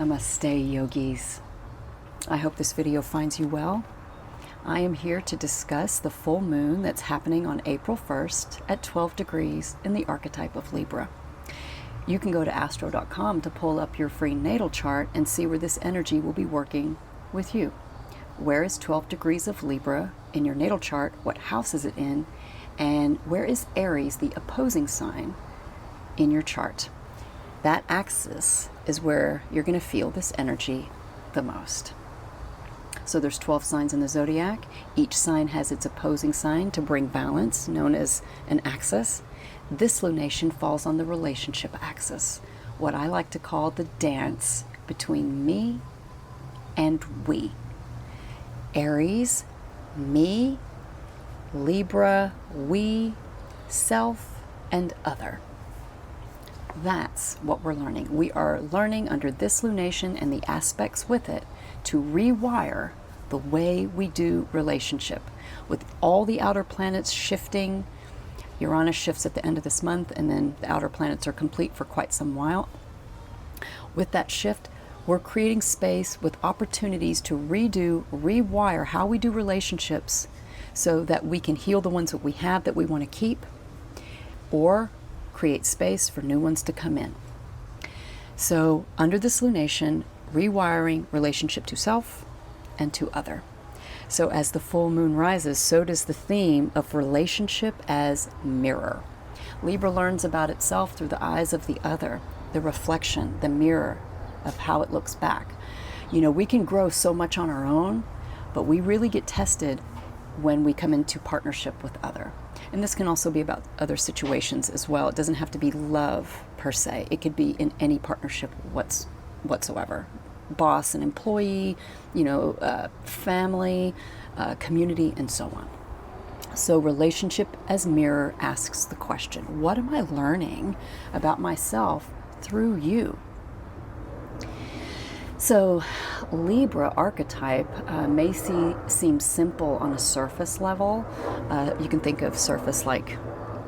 Namaste, yogis. I hope this video finds you well. I am here to discuss the full moon that's happening on April 1st at 12 degrees in the archetype of Libra. You can go to astro.com to pull up your free natal chart and see where this energy will be working with you. Where is 12 degrees of Libra in your natal chart? What house is it in? And where is Aries, the opposing sign, in your chart? That axis is where you're going to feel this energy the most. So there's 12 signs in the zodiac. Each sign has its opposing sign to bring balance, known as an axis. This lunation falls on the relationship axis, what I like to call the dance between me and we. Aries, me, Libra, we, self, and other. That's what we're learning. We are learning under this lunation and the aspects with it to rewire the way we do relationship. With all the outer planets shifting, Uranus shifts at the end of this month, and then the outer planets are complete for quite some while. With that shift, we're creating space with opportunities to rewire how we do relationships so that we can heal the ones that we have that we want to keep, or create space for new ones to come in. So under this lunation, rewiring relationship to self and to other. So as the full moon rises, so does the theme of relationship as mirror. Libra learns about itself through the eyes of the other, the reflection, the mirror of how it looks back. You know, we can grow so much on our own, but we really get tested when we come into partnership with other. And this can also be about other situations as well. It doesn't have to be love per se. It could be in any partnership whatsoever. Boss and employee, family, community, and so on. So relationship as mirror asks the question, what am I learning about myself through you? So Libra archetype may seem simple on a surface level. You can think of surface like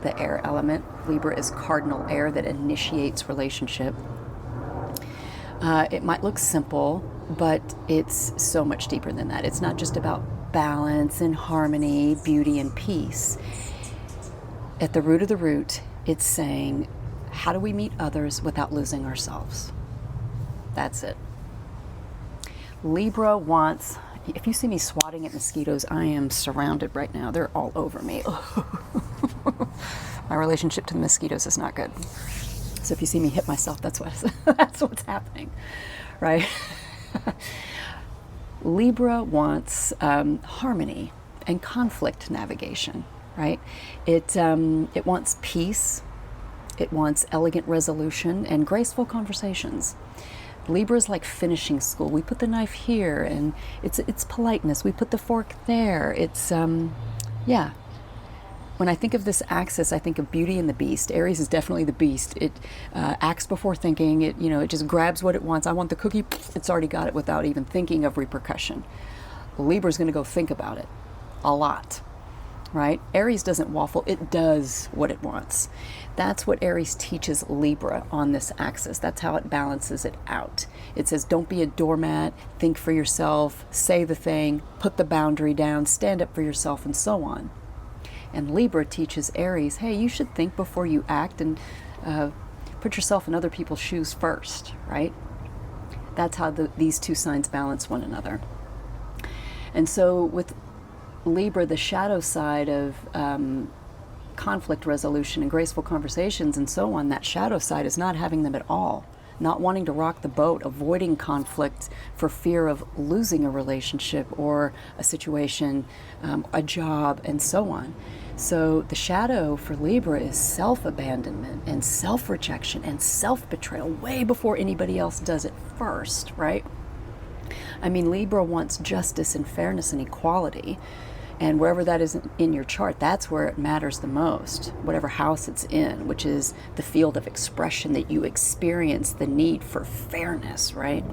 the air element. Libra is cardinal air that initiates relationship. It might look simple, but it's so much deeper than that. It's not just about balance and harmony, beauty and peace. At the root of the root, it's saying, how do we meet others without losing ourselves? That's it. Libra wants, if you see me swatting at mosquitoes, I am surrounded right now. They're all over me. My relationship to the mosquitoes is not good. So if you see me hit myself, that's what's happening, right? Libra wants harmony and conflict navigation, right? It wants peace. It wants elegant resolution and graceful conversations. Libra is like finishing school. We put the knife here, and it's politeness. We put the fork there. It's When I think of this axis, I think of Beauty and the Beast. Aries is definitely the beast. It acts before thinking. It just grabs what it wants. I want the cookie. It's already got it without even thinking of repercussion. Libra's going to go think about it a lot, right? Aries doesn't waffle. It does what it wants. That's what Aries teaches Libra on this axis. That's how it balances it out. It says, don't be a doormat, think for yourself, say the thing, put the boundary down, stand up for yourself, and so on. And Libra teaches Aries, hey, you should think before you act and put yourself in other people's shoes first, right? That's how these two signs balance one another. And so with Libra, the shadow side of conflict resolution and graceful conversations and so on, that shadow side is not having them at all. Not wanting to rock the boat, avoiding conflict for fear of losing a relationship or a situation, a job, and so on. So the shadow for Libra is self-abandonment and self-rejection and self-betrayal way before anybody else does it first, right? I mean, Libra wants justice and fairness and equality. And wherever that is in your chart, that's where it matters the most, whatever house it's in, which is the field of expression that you experience the need for fairness, right?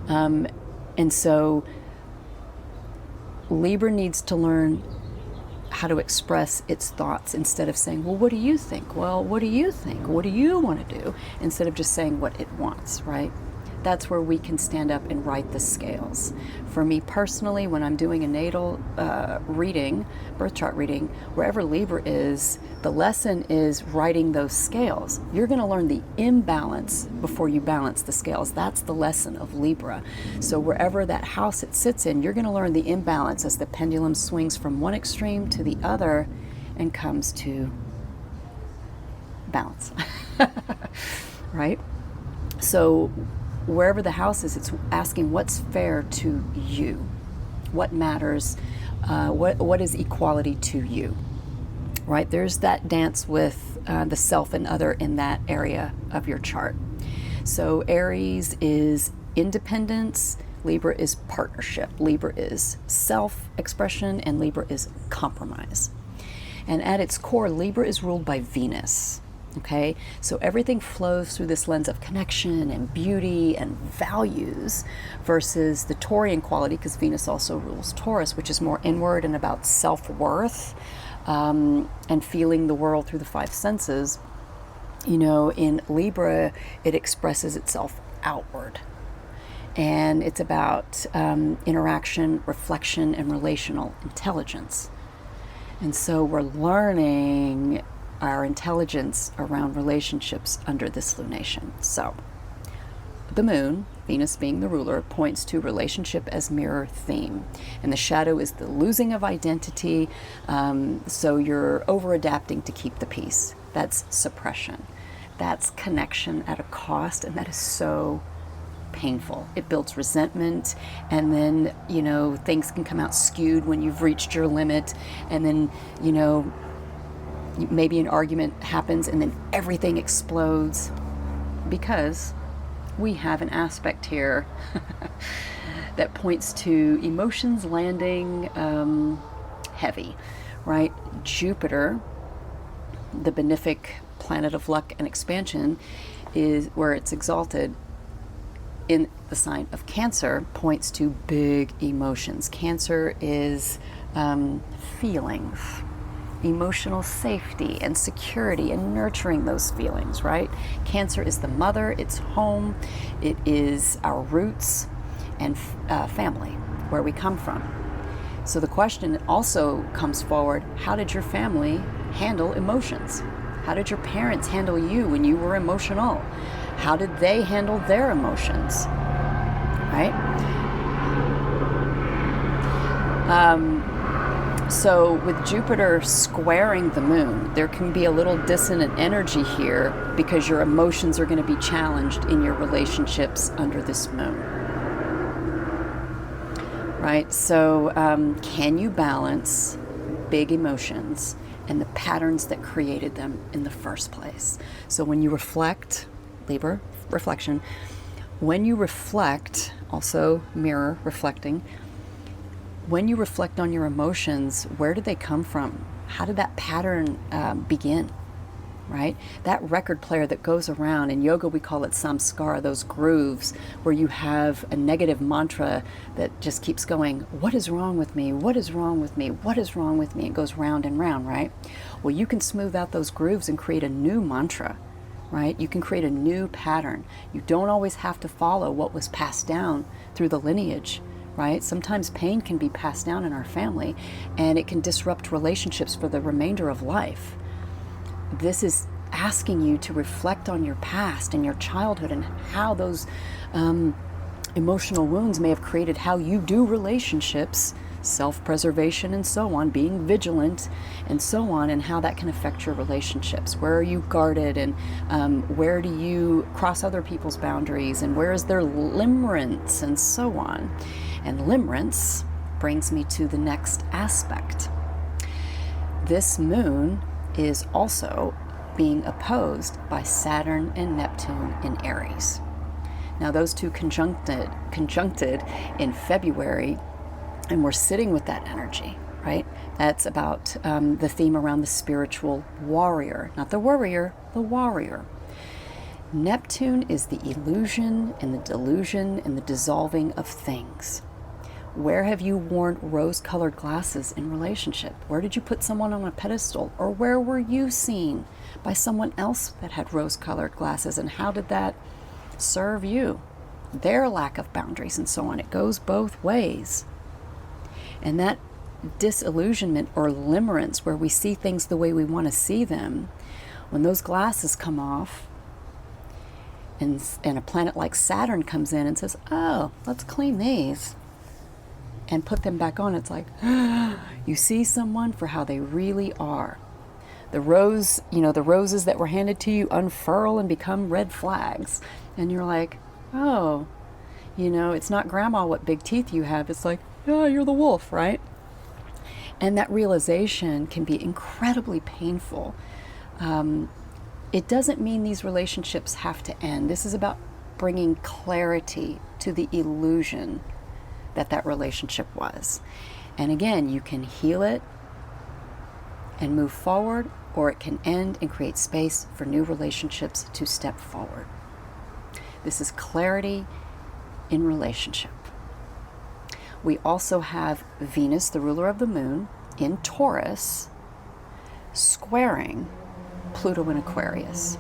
And so Libra needs to learn how to express its thoughts instead of saying, well, what do you think? Well, what do you think? What do you want to do? Instead of just saying what it wants, right? that's where we can stand up and right the scales. For me personally, when I'm doing a natal reading, birth chart reading, wherever Libra is, the lesson is righting those scales. You're going to learn the imbalance before you balance the scales. That's the lesson of Libra. So wherever that house it sits in, you're going to learn the imbalance as the pendulum swings from one extreme to the other and comes to balance. Right? So wherever the house is, it's asking what's fair to you, what matters, what is equality to you, right? There's that dance with the self and other in that area of your chart. So Aries is independence, Libra is partnership, Libra is self-expression, and Libra is compromise. And at its core, Libra is ruled by Venus. Okay, so everything flows through this lens of connection and beauty and values versus the Taurian quality, because Venus also rules Taurus, which is more inward and about self-worth and feeling the world through the five senses. You know, in Libra, it expresses itself outward. And it's about interaction, reflection, and relational intelligence. And so we're learning our intelligence around relationships under this lunation. So the moon, Venus being the ruler, points to relationship as mirror theme. And the shadow is the losing of identity. So you're over adapting to keep the peace. That's suppression. That's connection at a cost. And that is so painful. It builds resentment, and then, you know, things can come out skewed when you've reached your limit, and then, you know, maybe an argument happens and then everything explodes because we have an aspect here that points to emotions landing heavy, right? Jupiter, the benefic planet of luck and expansion, is where it's exalted in the sign of Cancer, points to big emotions. Cancer is feelings, emotional safety and security and nurturing those feelings, right? Cancer is the mother, it's home, it is our roots and family, where we come from. So the question also comes forward, how did your family handle emotions? How did your parents handle you when you were emotional? How did they handle their emotions, right? So with Jupiter squaring the moon, there can be a little dissonant energy here because your emotions are going to be challenged in your relationships under this moon, right? So can you balance big emotions and the patterns that created them in the first place? So when you reflect, Libra, reflection, when you reflect, also mirror, reflecting, when you reflect on your emotions, where did they come from? How did that pattern begin, right? That record player that goes around, in yoga we call it samskara, those grooves where you have a negative mantra that just keeps going, what is wrong with me? What is wrong with me? What is wrong with me? It goes round and round, right? Well, you can smooth out those grooves and create a new mantra, right? You can create a new pattern. You don't always have to follow what was passed down through the lineage, right? Sometimes pain can be passed down in our family and it can disrupt relationships for the remainder of life. This is asking you to reflect on your past and your childhood and how those emotional wounds may have created how you do relationships, self-preservation and so on, being vigilant and so on, and how that can affect your relationships. Where are you guarded, and where do you cross other people's boundaries, and where is there limerence and so on. And limerence brings me to the next aspect. This moon is also being opposed by Saturn and Neptune in Aries. Now those two conjuncted in February, and we're sitting with that energy, right? That's about the theme around the spiritual warrior, not the worrier, the warrior. Neptune is the illusion and the delusion and the dissolving of things. Where have you worn rose-colored glasses in relationship? Where did you put someone on a pedestal? Or where were you seen by someone else that had rose-colored glasses? And how did that serve you? their lack of boundaries and so on. It goes both ways. And that disillusionment or limerence, where we see things the way we want to see them, when those glasses come off and a planet like Saturn comes in and says, oh, let's clean these and put them back on, it's like, you see someone for how they really are. The roses that were handed to you unfurl and become red flags. And you're like, oh, it's not grandma what big teeth you have. It's like, yeah, you're the wolf, right? And that realization can be incredibly painful. It doesn't mean these relationships have to end. This is about bringing clarity to the illusion that relationship was. And again, you can heal it and move forward, or it can end and create space for new relationships to step forward. This is clarity in relationship. We also have Venus, the ruler of the moon, in Taurus, squaring Pluto in Aquarius.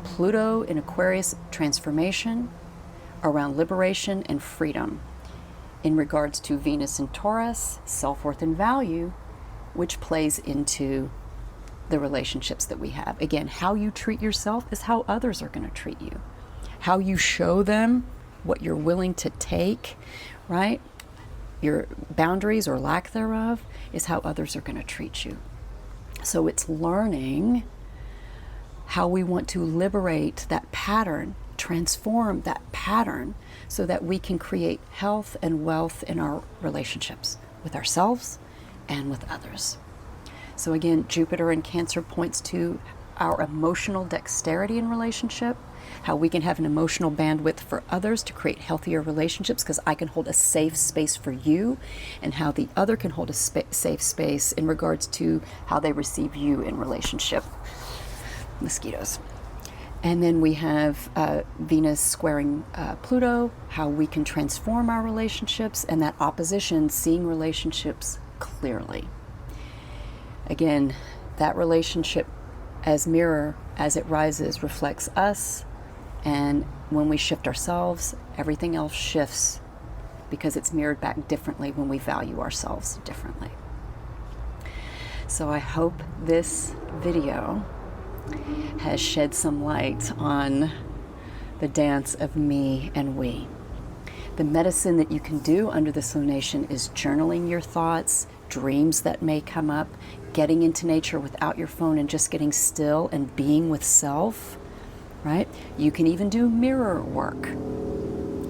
Pluto in Aquarius, transformation around liberation and freedom. In regards to Venus in Taurus, self-worth and value, which plays into the relationships that we have. Again, how you treat yourself is how others are going to treat you. How you show them what you're willing to take, right? Your boundaries or lack thereof is how others are going to treat you. So it's learning how we want to liberate that pattern, transform that pattern, so that we can create health and wealth in our relationships with ourselves and with others. So again, Jupiter in Cancer points to our emotional dexterity in relationship, how we can have an emotional bandwidth for others to create healthier relationships, because I can hold a safe space for you, and how the other can hold a safe space in regards to how they receive you in relationship. Mosquitoes. And then we have Venus squaring Pluto, how we can transform our relationships, and that opposition, seeing relationships clearly. Again, that relationship as mirror, as it rises, reflects us, and when we shift ourselves, everything else shifts, because it's mirrored back differently when we value ourselves differently. So I hope this video has shed some light on the dance of me and we. The medicine that you can do under this lunation is journaling your thoughts, dreams that may come up, getting into nature without your phone and just getting still and being with self, right? You can even do mirror work.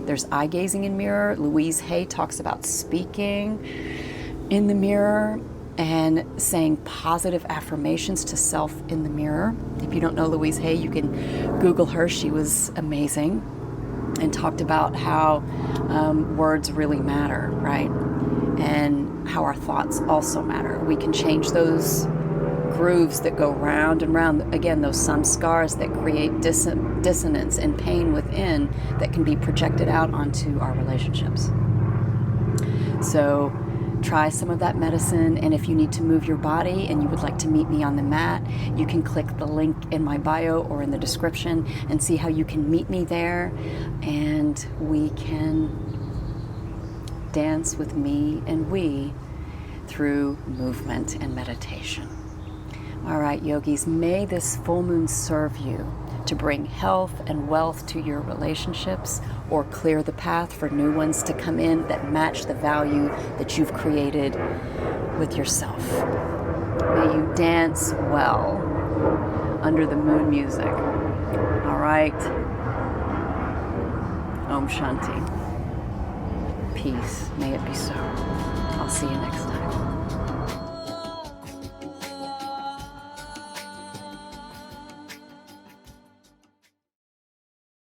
There's eye gazing in mirror. Louise Hay talks about speaking in the mirror and saying positive affirmations to self in the mirror. If you don't know Louise Hay, you can Google her. She was amazing and talked about how words really matter, right? And how our thoughts also matter. We can change those grooves that go round and round. Again, those samskars that create dissonance and pain within that can be projected out onto our relationships. So try some of that medicine, and if you need to move your body and you would like to meet me on the mat, you can click the link in my bio or in the description and see how you can meet me there, and we can dance with me and we through movement and meditation. All right, yogis, may this full moon serve you to bring health and wealth to your relationships, or clear the path for new ones to come in that match the value that you've created with yourself. May you dance well under the moon music. All right. Om Shanti. Peace. May it be so. I'll see you next time.